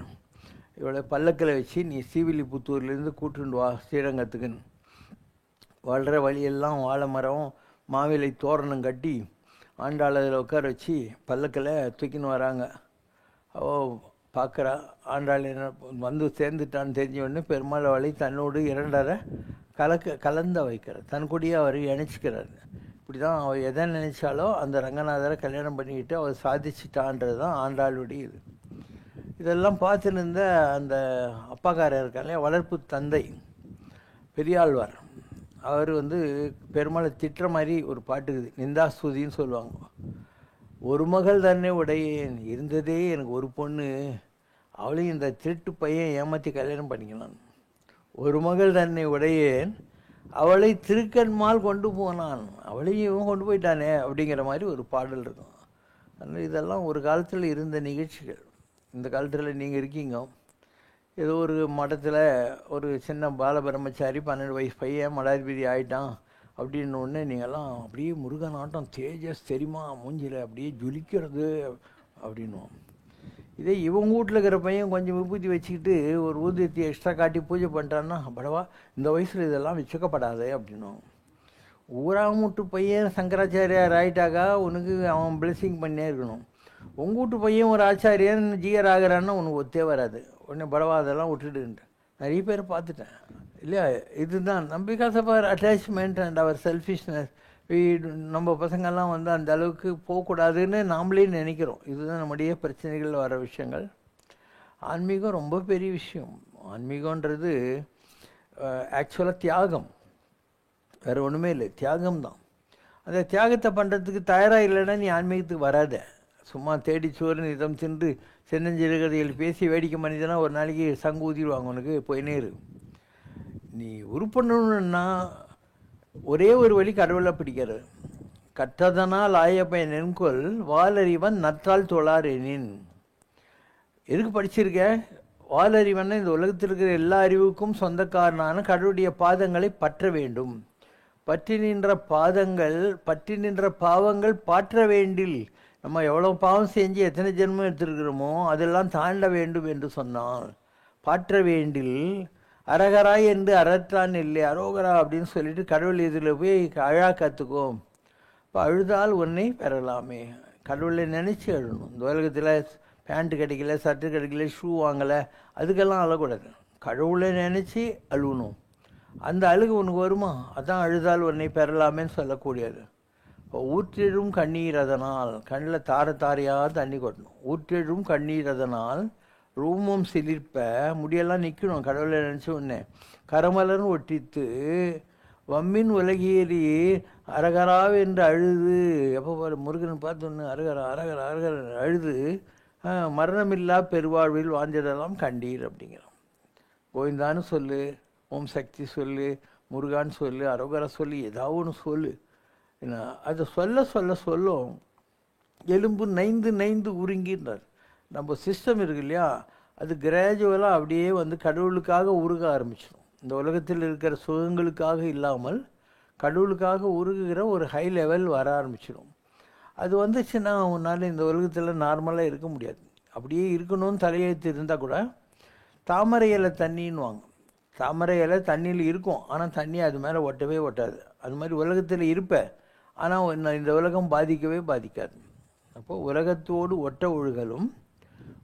இவளை பல்லக்கில் வச்சு நீ ஸ்ரீவில்லிபுத்தூர்லேருந்து கூட்டுண்டு வா ஸ்ரீரங்கத்துக்குன்னு. வாழ்கிற வழியெல்லாம் வாழை மரம் மாவிலை தோரணம் கட்டி ஆண்டாள் அதில் உட்கார வச்சு பல்லக்கில் தூக்கின்னு வராங்க. பார்க்குறா, ஆண்டாள் என்ன வந்து சேர்ந்துட்டான்னு தெரிஞ்ச உடனே பெருமாள் அவளை தன்னோடு 2 கலந்த வைக்கிறார். தன் கூடயே அவர் இணைச்சிக்கிறார். இப்படி தான் அவள் எதை நினைச்சாலோ அந்த ரங்கநாதரை கல்யாணம் பண்ணிக்கிட்டு அவள் சாதிச்சிட்டான்றது தான் ஆண்டாளுடைய இது. இதெல்லாம் பார்த்துன்னு இருந்த அந்த அப்பாக்காரர் இருக்காங்க, வளர்ப்பு தந்தை பெரியாழ்வார், அவர் வந்து பெருமாளை திட்டுற மாதிரி ஒரு பாட்டு இருக்குது, நிந்தாஸ்துதின்னு சொல்லுவாங்க. ஒரு மகள் தானே உடையேன், இருந்ததே எனக்கு ஒரு பொண்ணு, அவளையும் இந்த திருட்டு பையன் ஏமாற்றி கல்யாணம் பண்ணிக்கலாம். ஒரு மகள் தன்னை உடையேன், அவளை திருக்கண்மால் கொண்டு போனான், அவளையும் இவன் கொண்டு போயிட்டானே அப்படிங்கிற மாதிரி ஒரு பாடல் இருக்கும். அதனால் இதெல்லாம் ஒரு காலத்தில் இருந்த நிகழ்ச்சிகள். இந்த காலத்தில் நீங்கள் இருக்கீங்க, ஏதோ ஒரு மடத்தில் ஒரு சின்ன பால பிரம்மச்சாரி 12 வயசு பையன் மடாதிபதி ஆகிட்டான் அப்படின்னு ஒன்று நீங்கள்லாம் அப்படியே முருகனாட்டம் தேஜஸ் தெரியுமா மூஞ்சில் அப்படியே ஜொலிக்கிறது அப்படின்னுவோம். இதே இவங்க வீட்டில் இருக்கிற பையன் கொஞ்சம் விபூதி வச்சுக்கிட்டு ஒரு ஊதியத்தை எக்ஸ்ட்ரா காட்டி பூஜை பண்ணிட்டான்னா, படவா இந்த வயசில் இதெல்லாம் வச்சுக்கப்படாது அப்படின்னும். ஊராமூட்டு பையன் சங்கராச்சாரியார் ஆகிட்டாக்கா உனக்கு அவன் பிளெஸிங் பண்ணியே இருக்கணும். உங்கள் வீட்டு பையன் ஒரு ஆச்சாரியன் ஜிஆர் ஆகிறான்னா உனக்கு ஒத்தே வராது. உடனே படவா அதெல்லாம் விட்டுடுன்ட்டு நிறைய பேர் பார்த்துட்டேன் இல்லையா. இதுதான் because of our attachment and our selfishness. நம்ம பசங்கள்லாம் வந்து அந்த அளவுக்கு போகக்கூடாதுன்னு நாமளே நினைக்கிறோம். இதுதான் நம்முடைய பிரச்சனைகள் வர விஷயங்கள். ஆன்மீகம் ரொம்ப பெரிய விஷயம். ஆன்மீகன்றது ஆக்சுவலாக தியாகம், வேறு ஒன்றுமே இல்லை, தியாகம்தான். அந்த தியாகத்தை பண்ணுறதுக்கு தயாராக இல்லைன்னா நீ ஆன்மீகத்துக்கு வராத. சும்மா தேடி சோறு நிதம் தின்று சென்னஞ்சிறுகதைகள் பேசி வேடிக்கை பண்ணிதுன்னா ஒரு நாளைக்கு சங்கு ஊதிடுவாங்க உனக்கு, போயினே இரு. நீ உருப்பண்ணணுன்னா ஒரே ஒரு வழி கடவுளை பிடிக்கிறது. கற்றதனால் ஆயப்பன் நென்கொள் வாலறிவன் நற்றால் தொழாரெனின். எதுக்கு படிச்சிருக்க? வாலறிவன் இந்த உலகத்தில் இருக்கிற எல்லா அறிவுக்கும் சொந்தக்காரனான கடவுளுடைய பாதங்களை பற்ற வேண்டும். பற்றி நின்ற பாதங்கள், பற்றி நின்ற பாவங்கள் பாற்ற வேண்டில். நம்ம எவ்வளோ பாவம் செஞ்சு எத்தனை ஜென்மம் எடுத்துருக்கிறோமோ அதெல்லாம் தாண்ட வேண்டும் என்று சொன்னால் பாற்ற வேண்டில். அரகரா என்று அறத்தான் இல்லை அரோகரா அப்படின்னு சொல்லிட்டு கடவுள் இதில் போய் அழா கற்றுக்கோம். இப்போ அழுதால் உன்னை பெறலாமே. கடவுளை நினச்சி அழணும். இந்த உலகத்தில் பேண்ட்டு கிடைக்கல, சட்டு கிடைக்கல, ஷூ வாங்கலை, அதுக்கெல்லாம் அழக்கூடாது. கடவுளை நினச்சி அழுகணும். அந்த அழுகு உனக்கு வருமா? அதான் அழுதால் உன்னை பெறலாமேன்னு சொல்லக்கூடியது. இப்போ ஊற்றெழும் கண்ணீர் அதனால், கண்ணில் தாரையாக தண்ணி கொட்டணும். ஊற்றெழும் கண்ணீர் அதனால் ரூமம் சிலிர்ப்ப, முடியெல்லாம் நிற்கணும் கடவுளை நினச்சி ஒன்று. கரமலர்னு ஒட்டித்து வம்மின் உலகேறி அரகராவென்று அழுது. எப்போ பாரு முருகன் பார்த்து ஒன்று அரகரா அரகரா அரகர அழுது மரணமில்லா பெருவாழ்வில் வாழ்ந்திடலாம் கண்டீர் அப்படிங்கிறான். கோவிந்தான்னு சொல்லு, ஓம் சக்தி சொல்லு, முருகான்னு சொல்லு, அரோகரா சொல்லு, ஏதாவது ஒன்று சொல்லு. என்ன அதை சொல்ல சொல்ல சொல்லும் எலும்பு நைந்து நைந்து உருங்கின்றார். நம்ம சிஸ்டம் இருக்கு இல்லையா, அது கிராஜுவலாக அப்படியே வந்து கடவுளுக்காக உருக ஆரம்பிச்சிடும். இந்த உலகத்தில் இருக்கிற சுகங்களுக்காக இல்லாமல் கடவுளுக்காக உருகுகிற ஒரு ஹை லெவல் வர ஆரம்பிச்சிடும். அது வந்துச்சுன்னா உன்னால் இந்த உலகத்தில் நார்மலாக இருக்க முடியாது. அப்படியே இருக்கணும்னு தலையெழுத்து இருந்தால் கூட தாமரை இலை தண்ணின்னுவாங்க. தாமரை இலை தண்ணியில் இருக்கும், ஆனால் தண்ணி அது மேலே ஒட்டவே ஒட்டாது. அது மாதிரி உலகத்தில் இருப்பேன், ஆனால் இந்த உலகம் பாதிக்கவே பாதிக்காது. அப்போது உலகத்தோடு ஒட்ட ஒழுகலும்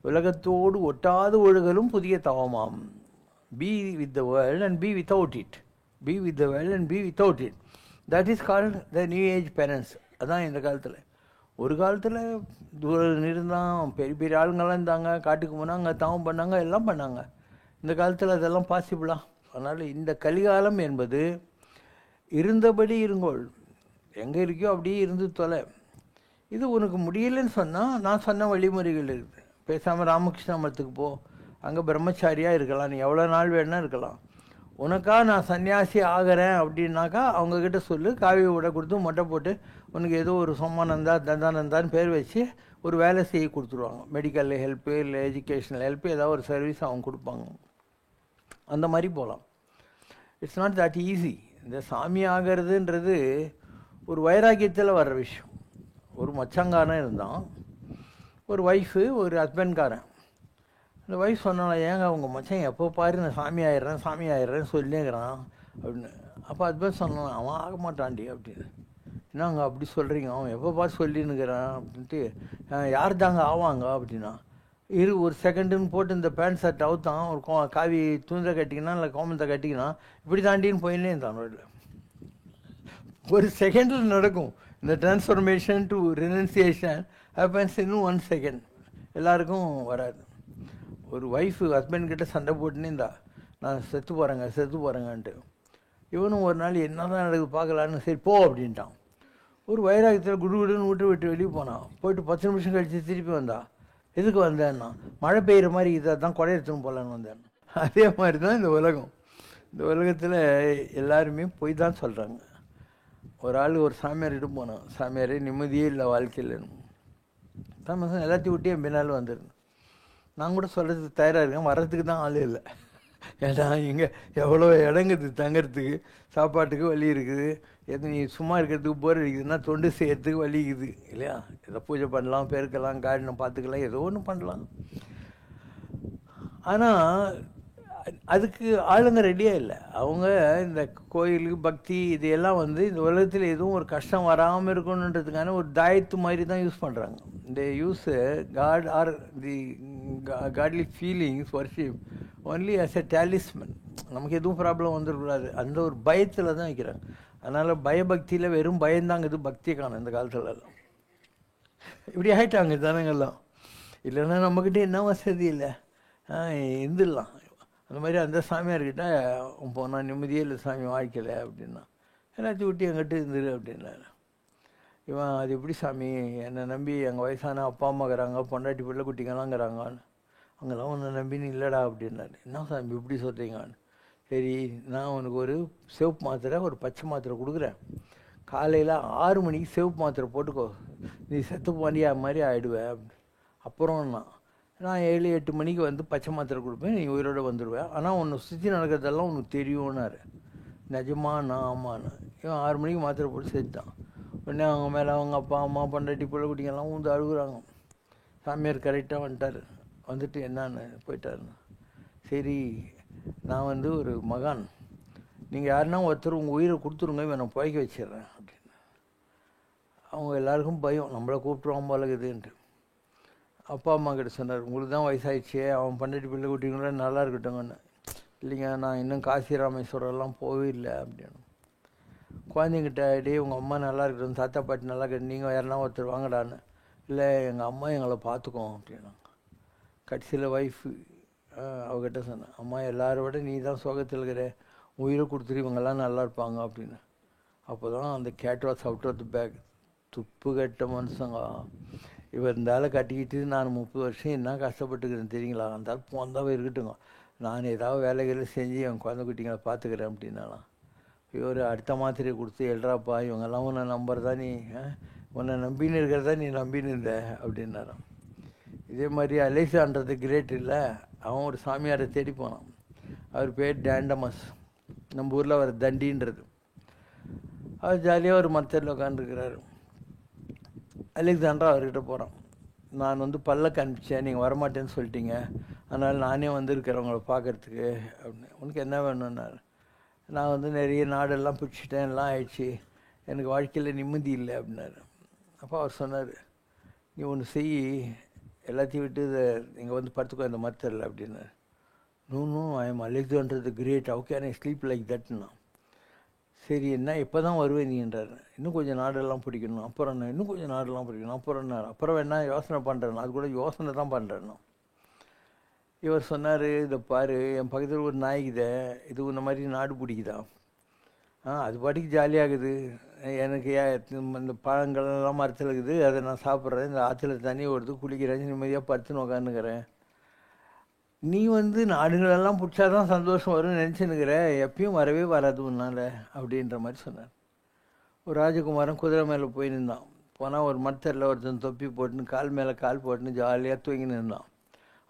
உலகத்தோடு ஒட்டாத ஒழுகலும் புதிய தவமாம். Be with the world and be without it. Be with the world and be without it. That is called the new age parents. அதான் இந்த காலத்தில். ஒரு காலத்தில் தூரம் இருந்தான், பெரிய பெரிய ஆளுங்கள்லாம் இருந்தாங்க, காட்டுக்கு போனாங்க, தவம் பண்ணாங்க, எல்லாம் பண்ணாங்க. இந்த காலத்தில் அதெல்லாம் பாசிபிளா? அதனால் இந்த கலிகாலம் என்பது இருந்தபடி இருங்கோள், எங்கே இருக்கியோ அப்படியே இருந்து தொலை. இது உனக்கு முடியலன்னு சொன்னால் நான் சொன்ன வழிமுறைகள் இருக்குது. பேசாமல் ராமகிருஷ்ண மடத்துக்கு போ, அங்கே பிரம்மச்சாரியாக இருக்கலாம், நீ எவ்வளோ நாள் வேணா இருக்கலாம். உனக்கா நான் சன்னியாசி ஆகிறேன் அப்படின்னாக்கா அவங்கக்கிட்ட சொல்லு, காவி விட கொடுத்து மொட்டை போட்டு உனக்கு ஏதோ ஒரு சோமானந்தா தந்தானந்தான்னு பேர் வச்சு ஒரு வேலை செய்ய கொடுத்துருவாங்க. மெடிக்கல் ஹெல்ப்பு இல்லை எஜுகேஷனல் ஹெல்ப்பு ஏதாவது ஒரு சர்வீஸ் அவங்க கொடுப்பாங்க. அந்த மாதிரி போகலாம். It's not that easy. இந்த சாமி ஆகிறதுன்றது ஒரு வைராக்கியத்தில் வர்ற விஷயம். ஒரு மச்சங்காரன் இருந்தான், ஒரு ஒய்ஃபு, ஒரு ஹஸ்பண்ட்காரன். அந்த ஒய்ஃப் சொன்னாலும், ஏங்க அவங்க மச்சன் எப்போ பாரு நான் சாமி ஆயிடுறேன்னு சொல்லிங்கிறான் அப்படின்னு. அப்போ ஹஸ்பண்ட் சொன்னான், அவன் ஆக மாட்டான்டி அப்படின்னு. என்னங்க அப்படி சொல்கிறீங்க, அவன் எப்போ பார்த்து சொல்லின்னுக்கிறான் அப்படின்ட்டு. யார் தாங்க ஆவாங்க அப்படின்னா, ஒரு செகண்டுன்னு போட்டு இந்த பேண்ட் ஷர்ட் அவுத்தான், ஒரு காவி தூந்த கட்டிக்கினா இல்லை கோமத்தை கட்டிக்கினா இப்படி தாண்டின்னு போயின்னே இருந்தான் ரோட்டில். ஒரு செகண்டில் நடக்கும் இந்த transformation to renunciation happens in 1 second. எல்லாருக்கும் வராது. ஒரு ஒய்ஃபு ஹஸ்பண்ட் கிட்ட சண்டை போட்டுன்னு இருந்தா, நான் செத்து போகிறேங்கன்ட்டு. இவனும் ஒரு நாள் என்ன தான் நடக்குது பார்க்கலான்னு சரி போ அப்படின்ட்டான். ஒரு வைராகத்தில் குடுகுடுன்னு விட்டு வெளியே போனான். போயிட்டு 10 நிமிஷம் கழித்து திருப்பி வந்தான். எதுக்கு வந்தேன்னா மழை பெய்கிற மாதிரி இதை தான் கொடை எடுத்துன்னு போகலான்னு வந்தேன். அதே மாதிரி தான் இந்த உலகம். இந்த உலகத்தில் எல்லாருமே போய் தான் சொல்கிறாங்க. ஒரு ஆள் ஒரு சாமியார்கிட்ட போனான். சாமியாரே நிம்மதியே இல்லை வாழ்க்கையில். சாமியார் எல்லாத்தையும் விட்டு என் பின்னால் வந்துருந்தேன். நான் கூட சொல்கிறதுக்கு தயாராக இருக்கேன், வர்றதுக்கு தான் ஆள் இல்லை. ஏன்னா இங்கே எவ்வளோ இடங்குது தங்கிறதுக்கு, சாப்பாட்டுக்கு வழி இருக்குது. எது நீ சும்மா இருக்கிறதுக்கு போர் அடிக்குதுன்னா தொண்டு செய்யறதுக்கு வலிக்குது இல்லையா? ஏதோ பூஜை பண்ணலாம், பெருக்கலாம், கார்டனை பார்த்துக்கலாம், ஏதோ ஒன்று பண்ணலாம். ஆனால் அதுக்கு ஆளுங்க ரெடியாக இல்லை. அவங்க இந்த கோயிலுக்கு பக்தி இதையெல்லாம் இந்த உலகத்தில் எதுவும் ஒரு கஷ்டம் வராமல் இருக்கணுன்றதுக்கான ஒரு தாயத்து மாதிரி தான் யூஸ் பண்ணுறாங்க. இந்த use God or the godly feelings worship only as a talisman. நமக்கு எதுவும் ப்ராப்ளம் வந்துடக்கூடாது அந்த ஒரு பயத்தில் தான் வைக்கிறாங்க. அதனால் பயபக்தியில் வெறும் பயந்தாங்குது, பக்தியை காணும் இந்த காலத்துலலாம். இப்படி ஆகிட்டாங்க ஜனங்கள்லாம். இல்லைன்னா நம்மக்கிட்ட என்ன வசதி இல்லை, இருந்துடலாம். அந்த மாதிரி அந்த சாமியார்கிட்ட போனால் நிம்மதியே இல்லை சாமி வாழ்க்கையில் அப்படின்னா, எல்லாத்தையும் விட்டு எங்கிட்ட இருந்துரு அப்படின்னாரு. இவன் அது எப்படி சாமி, என்னை நம்பி எங்கள் வயசான அப்பா அம்மாங்கிறாங்க, பொண்டாட்டி பிள்ளை குட்டிங்களாங்கிறாங்கன்னு. அங்கெல்லாம் உன்னை நம்பின்னு இல்லைடா அப்படின்னாரு. என்ன சாமி இப்படி சொல்கிறீங்கன்னு. சரி, நான் உனக்கு ஒரு சிவப்பு மாத்திரை ஒரு பச்சை மாத்திரை கொடுக்குறேன். காலையில் 6 மணிக்கு சிவப்பு மாத்திரை போட்டுக்கோ, நீ செத்து பாண்டியா மாதிரி ஆகிடுவேன். அப்புறம் நான் 7-8 மணிக்கு பச்சை மாத்திரை கொடுப்பேன், நீ உயிரோடு வந்துடுவேன். ஆனால் உன்னை சுற்றி நடக்கிறதெல்லாம் உனக்கு தெரியும்னாரு. நிஜமா? நான் ஆமான்னு. இவன் 6 மணிக்கு மாத்திரை போட்டு செத்துட்டான். உடனே அவங்க மேலே அவங்க அப்பா அம்மா பொண்டாட்டி பிள்ளை குட்டிங்கெல்லாம் அழுகுறாங்க. சாமியார் கரெக்டாக வந்துட்டு என்னான்னு போயிட்டாருன்னு. சரி, நான் ஒரு மகான், நீங்கள் யாருன்னா ஒருத்தர் உங்கள் உயிரை கொடுத்துருங்க, இவன் நான் புழைக்க வச்சிடுறேன் அப்படின்னு. அவங்க எல்லாருக்கும் பயம், நம்மளை கூப்பிட்டுருவான் போல இருக்குதுன்ட்டு. அப்பா அம்மா கிட்ட சொன்னார், உங்களுக்கு தான் வயசாகிடுச்சு, அவன் பண்டாட்டி பிள்ளை குட்டிங்களோட நல்லா இருக்கட்டுங்கன்னு. இல்லைங்க, நான் இன்னும் காசி ராமேஸ்வரம்லாம் போவே இல்லை அப்படின்னு. குழந்தைங்கிட்ட டே உங்கள் அம்மா நல்லா இருக்கட்டும், தாத்தா பாட்டி நல்லா இருக்கட்டும், நீங்கள் யாருன்னா ஒருத்தர் வாங்கடான்னு. இல்லை, எங்கள் அம்மா எங்களை பார்த்துக்கோம் அப்படின்னா. கடைசியில் ஒய்ஃபு அவகிட்ட சொன்னேன், அம்மா எல்லாரோட நீ தான் சோகத்தில் இருக்கிற, உயிரை கொடுத்துட்டு இவங்கெல்லாம் நல்லா இருப்பாங்க அப்படின்னு. அப்போ தான் அந்த cat was out of the bag. துப்பு கட்ட மனுஷங்க. இவர் இருந்தாலும் கட்டிக்கிட்டு நான் 30 வருஷம் என்ன கஷ்டப்பட்டுக்கிறேன் தெரியுங்களா? இருந்தாலும் போந்தாவே இருக்கட்டுங்க, நான் ஏதாவது வேலைகளை செஞ்சு என் குழந்தை குட்டிங்களை பார்த்துக்கிறேன் அப்படின்னாலாம். இவர் அடுத்த மாத்திரையை கொடுத்து, எழுறாப்பா இவங்கெல்லாம் உன்னை நம்புறதா, நீ உன்னை நம்பின்னு இருக்கிறதா நீ நம்பின்னு இருந்த அப்படின்னாராம். இதே மாதிரி அலேசான்றது கிரேட் இல்லை, அவன் ஒரு சாமியாரை தேடி போனான். அவர் பேர் டேண்டமஸ். நம்ம ஊரில் அவர் தண்டின்றது. அவர் ஜாலியாக ஒரு மரத்தில் உட்காந்துருக்கிறாரு. அலெக்சாண்டரா அவர்கிட்ட போகிறான். நான் பல்லக்கு அனுப்பிச்சேன், நீங்கள் வரமாட்டேன்னு சொல்லிட்டீங்க, அதனால் நானே வந்திருக்கிறேன் உங்களை பார்க்குறதுக்கு அப்படின்னு. உனக்கு என்ன வேணும்னாரு. நான் நிறைய நாடெல்லாம் பிடிச்சிட்டேன், எல்லாம் ஆயிடுச்சு, எனக்கு வாழ்க்கையில் நிம்மதி இல்லை அப்படின்னாரு. அப்போ அவர் சொன்னார், நீ ஒன்று செய், எல்லாத்தையும் விட்டு நீங்கள் படுத்துக்கோ இந்த மரத்தில் அப்படின்னாரு. No I am Alexander great, how can I sleep like தட்னா. சரி, என்ன எப்போ தான் வருவேன் நீன்றார். இன்னும் கொஞ்சம் நாடெல்லாம் பிடிக்கணும், அப்புறம் என்ன, இன்னும் கொஞ்சம் நாடெல்லாம் பிடிக்கணும், அப்புறம் என்ன, அப்புறம் என்ன யோசனை பண்ணுறேன், அது கூட யோசனை தான் பண்ணுறேன்னா. இவர் சொன்னார், இதை பாரு, என் பக்கத்தில் ஒரு நாய்க்குதே, இது இந்த மாதிரி நாடு பிடிக்குதா? அது பாட்டுக்கு ஜாலியாகுது, எனக்கு இந்த பழங்கள்லாம் மரத்தில் இருக்குது, அதை நான் சாப்பிட்றேன், இந்த ஆற்றுல தண்ணி ஓடுது, குளிக்கிறேன், நிம்மதியாக படுத்துன்னு உக்காந்துக்கிறேன். நீ நாடுகளெல்லாம் பிடிச்சாதான் சந்தோஷம் வரும்னு நினச்சின்னுக்கிற, எப்பயும் வரவே வராது உன்னால் அப்படின்ற மாதிரி சொன்னார். ஒரு ராஜகுமாரன் குதிரை மேலே போய் நின்றான். போனால் ஒரு மரத்தில் ஒருத்தன் தொப்பி போட்டுன்னு கால் மேலே கால் போட்டுன்னு ஜாலியாக தூங்கி நின்றான்.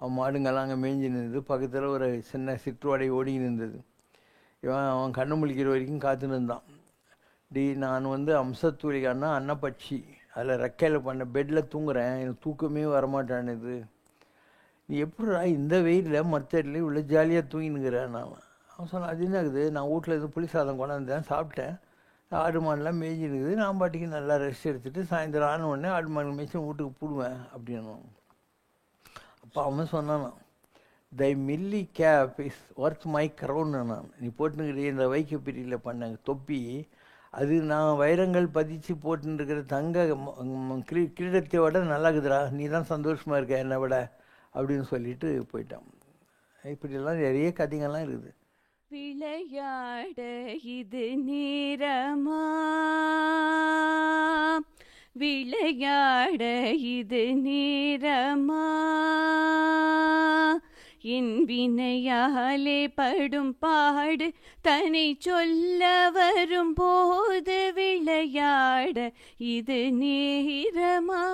அவன் மாடுங்கெல்லாம் அங்கே மேய்ஞ்சி நின்றுது. பக்கத்தில் ஒரு சின்ன சிற்றோடை ஓடி நின்றது. அவன் கண்ணு முழிக்கிற வரைக்கும் காத்து நின்றான். நான் அம்சத்தூளிகான்னா அன்னப்பட்சி, அதில் ரெக்கையில் பண்ண பெட்டில் தூங்குறேன், எனக்கு தூக்கமே வரமாட்டானுது. நீ எப்படா இந்த வெயிலில் மரத்தடியில் இவ்வளோ ஜாலியாக தூங்கினுங்கிறேன் நான். அவன் சொன்னான், அது என்ன ஆகுது, நான் வீட்டில் எதுவும் புளி சாதம் கொண்டாந்தேன், சாப்பிட்டேன், ஆடு மாடுலாம் மேய்ஞ்சிருக்குது, நான் பாட்டிக்கு நல்லா ரெஸ்ட் எடுத்துகிட்டு சாயந்தரம் ஆன உடனே ஆடு மாடு மேய்ச்சி வீட்டுக்கு போடுவேன் அப்படின்னு. அப்போ அவன் சொன்னான், thy milky cap is worth my க்ரௌன்னு. நீ போட்டுனுக்கிற இந்த வைக்க பிரியில் பண்ண தொப்பி, அது நான் வைரங்கள் பதிச்சு போட்டுருக்கிற தங்க கிரீடத்தையோட நல்லாக்குதுடா, நீ தான் சந்தோஷமாக இருக்க என்னை விட அப்படின்னு சொல்லிட்டு போயிட்டான். இப்படிலாம் நிறைய கதைங்கள்லாம் இருக்குது. விளையாட இது நேரமா, விளையாட இது நேரமா, என் வினையாலே படும் பாடு தன்னை சொல்ல வரும் போது விளையாட இது நேரமா.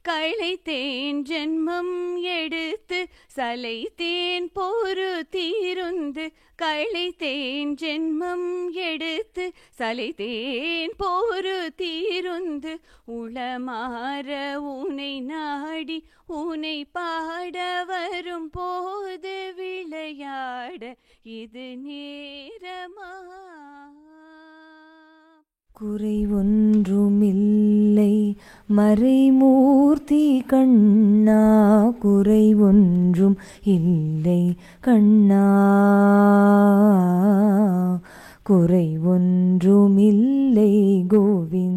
களைத்தேன் ஜென்மம் எடுத்து சலைத்தேன் பொறு தீருந்து, களைத்தேன் ஜென்மம் எடுத்து சலைத்தேன் பொறு தீருந்து, உளமாற உனை நாடி உனை பாட வரும் போது விளையாட இது நேரமா. குறை ஒன்றுமில்லை மறைமூர்த்தி கண்ணா, குறை ஒன்றும் இல்லை கண்ணா, குறை ஒன்றுமில்லை கோவிந்தா.